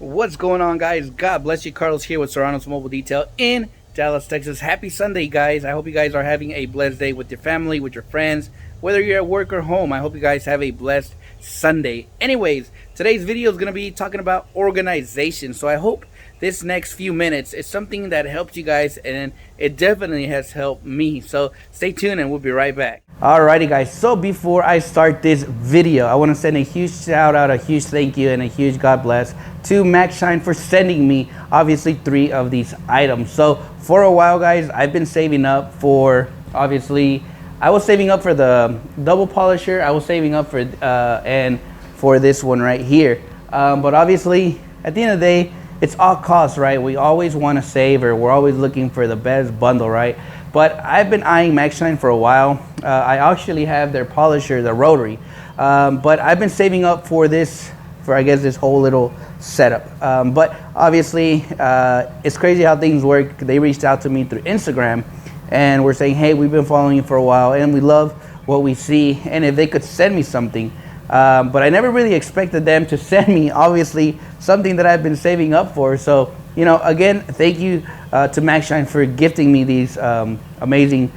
What's going on, guys? God bless you. Carlos here with Serranos Mobile Detail in Dallas, Texas. Happy Sunday, guys. I hope you guys are having a blessed day with your family, with your friends, whether you're at work or home. I hope you guys have a blessed Sunday. Anyways, today's video is going to be talking about organization. So I hope this next few minutes is something that helps you guys, and it definitely has helped me. So stay tuned and we'll be right back. Alrighty, guys, so before I start this video, I want to send a huge shout out, a huge thank you, and a huge God bless to Maxshine for sending me obviously 3 of these items. So for a while, guys, I've been saving up for, obviously I was saving up for the double polisher, I was saving up for and for this one right here, but obviously at the end of the day, it's all cost, right? We always want to save, or we're always looking for the best bundle, right? But I've been eyeing Maxshine for a while. I actually have their polisher, the rotary, but I've been saving up for this, for I guess this whole little setup. But obviously, it's crazy how things work. They reached out to me through Instagram, and we're saying, hey, we've been following you for a while, and we love what we see, and if they could send me something. But I never really expected them to send me, obviously, something that I've been saving up for. So, you know, again, thank you to Maxshine for gifting me these amazing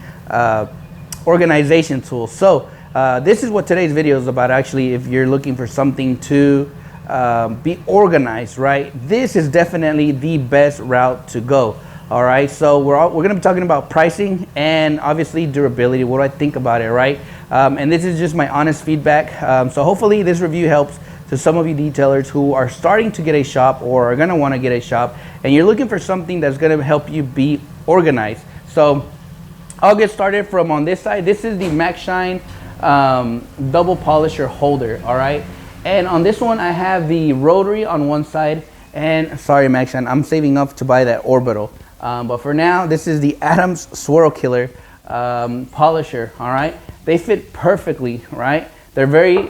organization tools. So this is what today's video is about. Actually, if you're looking for something to be organized, right, this is definitely the best route to go. All right, so we're going to be talking about pricing and obviously durability. What do I think about it, right? And this is just my honest feedback. So hopefully this review helps to some of you detailers who are starting to get a shop or are going to want to get a shop, and you're looking for something that's going to help you be organized. So I'll get started from on this side. This is the Maxshine double polisher holder, all right? And on this one, I have the rotary on one side, and sorry, Maxshine, I'm saving up to buy that orbital. But for now, this is the Adams Swirl Killer polisher, all right? They fit perfectly, right? They're very,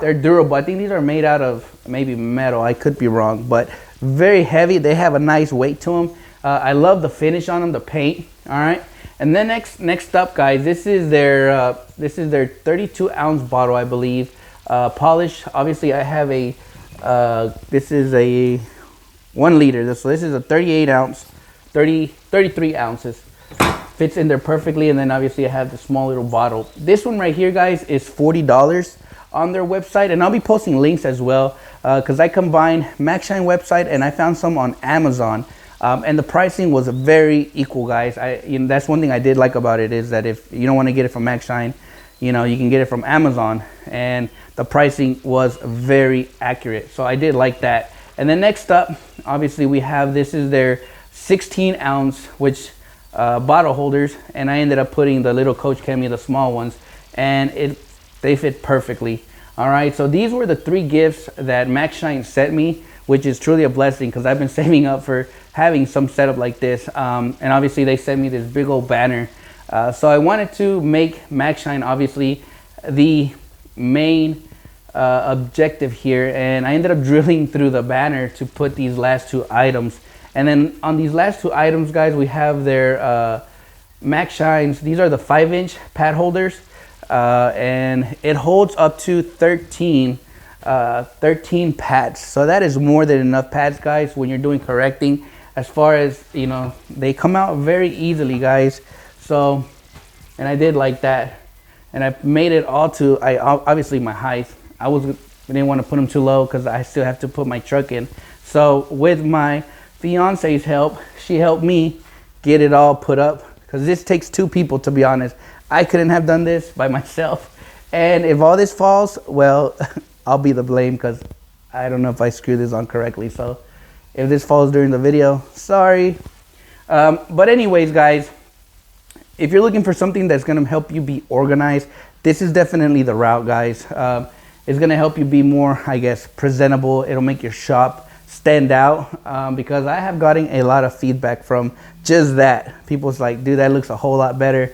they're durable. I think these are made out of maybe metal. I could be wrong, but very heavy. They have a nice weight to them. I love the finish on them, the paint, all right? And then next up, guys, this is their 32-ounce bottle, I believe, polish. Obviously, I have a, this is a 1 liter. So this is a 38-ounce. 33 ounces, fits in there perfectly. And then obviously I have the small little bottle. This one right here, guys, is $40 on their website, and I'll be posting links as well, because I combined Maxshine website and I found some on Amazon, and the pricing was very equal, guys. That's one thing I did like about it, is that if you don't want to get it from Maxshine, you know, you can get it from Amazon, and the pricing was very accurate. So I did like that. And then next up, obviously we have, this is their 16-ounce bottle holders, and I ended up putting the little Coach Chemi, the small ones, and they fit perfectly. All right, so these were the 3 gifts that Maxshine sent me, which is truly a blessing, because I've been saving up for having some setup like this. And obviously they sent me this big old banner, so I wanted to make Maxshine obviously the main objective here, and I ended up drilling through the banner to put these last 2 items. And then on these last 2 items, guys, we have their Maxshines. These are the 5-inch pad holders, and it holds up to 13 pads. So that is more than enough pads, guys, when you're doing correcting. As far as, you know, they come out very easily, guys. So, and I did like that. And I made it all to, obviously my height. I didn't want to put them too low because I still have to put my truck in. So with my fiance's help, she helped me get it all put up, because this takes 2 people, to be honest. I couldn't have done this by myself, and if all this falls, well, I'll be the blame, because I don't know if I screwed this on correctly. So if this falls during the video, sorry. But anyways, guys, if you're looking for something that's going to help you be organized, this is definitely the route, guys. It's going to help you be more, I guess, presentable. It'll make your shop stand out, because I have gotten a lot of feedback from just that. People's like, dude, that looks a whole lot better,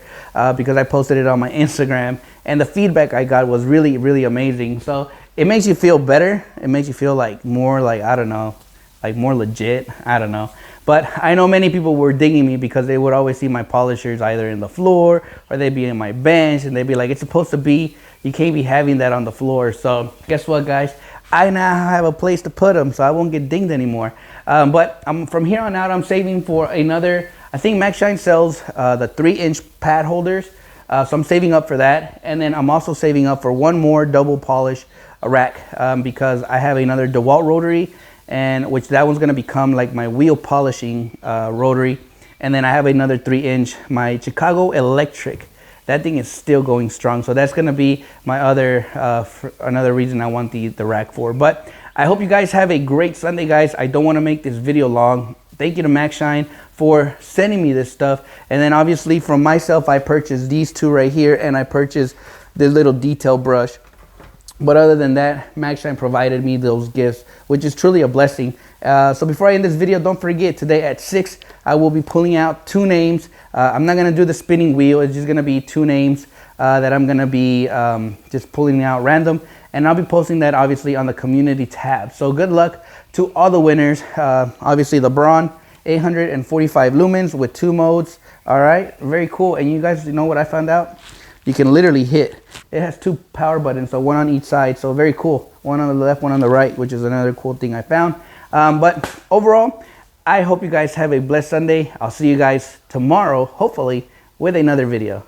because I posted it on my Instagram, and the feedback I got was really, really amazing. So it makes you feel better. It makes you feel like more, like, I don't know, like more legit. I don't know. But I know many people were digging me because they would always see my polishers either in the floor or they'd be in my bench, and they'd be like, it's supposed to be, you can't be having that on the floor. So guess what, guys? I now have a place to put them, so I won't get dinged anymore. But from here on out, I'm saving for another. I think Maxshine sells the 3-inch pad holders, so I'm saving up for that. And then I'm also saving up for one more double polish rack because I have another DeWalt rotary, and which that one's gonna become like my wheel polishing rotary. And then I have another 3-inch, my Chicago Electric. That thing is still going strong. So that's gonna be my other, another reason I want the rack for. But I hope you guys have a great Sunday, guys. I don't wanna make this video long. Thank you to Maxshine for sending me this stuff. And then obviously from myself, I purchased these two right here, and I purchased this little detail brush. But other than that, Maxshine provided me those gifts, which is truly a blessing. So before I end this video, don't forget, today at 6, I will be pulling out 2 names. I'm not going to do the spinning wheel. It's just going to be 2 names that I'm going to be just pulling out random. And I'll be posting that obviously on the community tab. So good luck to all the winners. Obviously the Braun 845 lumens with 2 modes. All right, very cool. And you guys know what I found out? You can literally hit. It has 2 power buttons, so 1 on each side. So very cool. 1 on the left, 1 on the right, which is another cool thing I found. But overall, I hope you guys have a blessed Sunday. I'll see you guys tomorrow, hopefully, with another video.